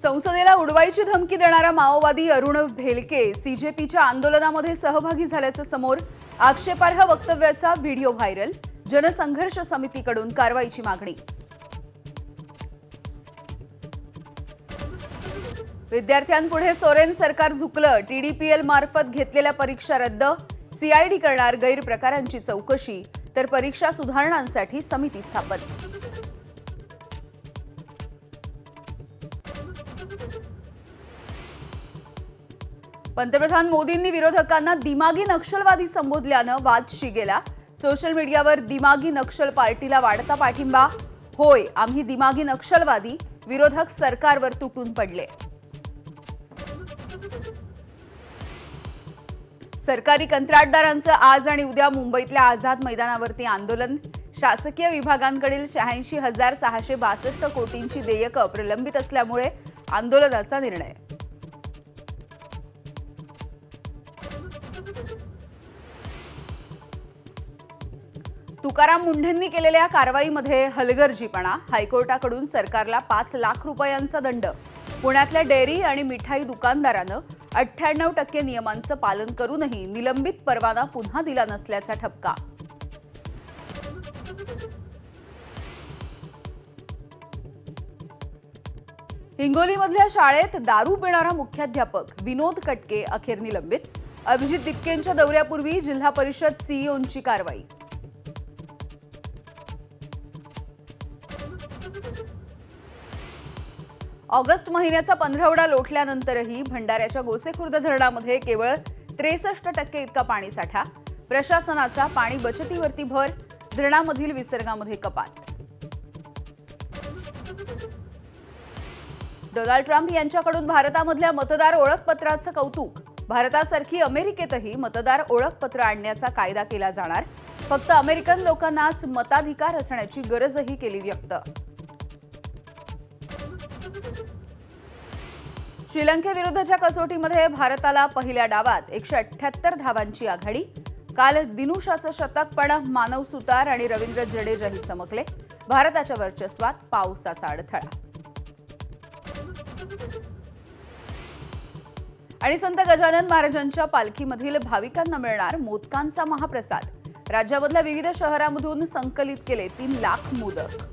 संसदेला उडवायची धमकी देणारा माओवादी अरुण भेलके सीजेपीच्या आंदोलनामध्ये सहभागी झाल्याचं समोर आक्षेपार्ह वक्तव्याचा व्हिडिओ व्हायरल। जनसंघर्ष समितीकडून कारवाईची मागणी। विद्यार्थ्यांपुढे सोरेन सरकार झुकलं। टीडीपीएल मार्फत घेतलेल्या परीक्षा रद्द। सीआयडी करणार गैरप्रकारांची चौकशी, तर परीक्षा सुधारणांसाठी समिती स्थापन। पंतप्रधान मोदींनी विरोधकांना दिमागी नक्षलवादी संबोधल्यानं वाद शिगेला। सोशल मीडियावर दिमागी नक्षल पार्टीला वाढता पाठिंबा। होय, आम्ही दिमागी नक्षलवादी, विरोधक सरकारवर तुटून पडले। सरकारी कंत्राटदारांचं आज आणि उद्या मुंबईतल्या आझाद मैदानावरती आंदोलन। शासकीय विभागांकडील 86,662 कोटींची देयकं प्रलंबित असल्यामुळे आंदोलनाचा निर्णय। तुकाराम मुंढेंनी केलेल्या कारवाईमध्ये हलगर्जीपणा। हायकोर्टाकडून सरकारला 5 लाख रुपयांचा दंड। पुण्यातल्या डेअरी आणि मिठाई दुकानदारानं 98% नियमांचं पालन करूनही निलंबित परवाना पुन्हा दिला नसल्याचा ठपका। हिंगोलीमधल्या शाळेत दारू पिणारा मुख्याध्यापक विनोद कटके अखेर निलंबित। अभिजित दिपकेंच्या दौऱ्यापूर्वी जिल्हा परिषद सीईओंची कारवाई। ऑगस्ट महिन्याचा पंधरवडा लोटल्यानंतरही भंडाऱ्याच्या गोसेखुर्द धरणामध्ये केवळ 63% इतका पाणीसाठा। प्रशासनाचा पाणी बचतीवरती भर। धरणामधील विसर्गामध्ये कपात। डोनाल्ड ट्रम्प यांच्याकडून भारतामधल्या मतदार ओळखपत्राचं कौतुक। भारतासारखी अमेरिकेतही मतदार ओळखपत्र आणण्याचा कायदा केला जाणार। फक्त अमेरिकन लोकांनाच मताधिकार असण्याची गरजही केली व्यक्त। श्रीलंकेविरुद्धच्या कसोटीमध्ये भारताला पहिल्या डावात 178 धावांची आघाडी। काल दिनुशाचं शतक, पण मानव सुतार आणि रवींद्र जडेजाही चमकले। भारताच्या वर्चस्वात पावसाचा अडथळा। आणि संत गजानन महाराजांच्या पालखीमधील भाविकांना मिळणार मोदकांचा महाप्रसाद। राज्यामधल्या विविध शहरांमधून संकलित केले 3 लाख मोदक।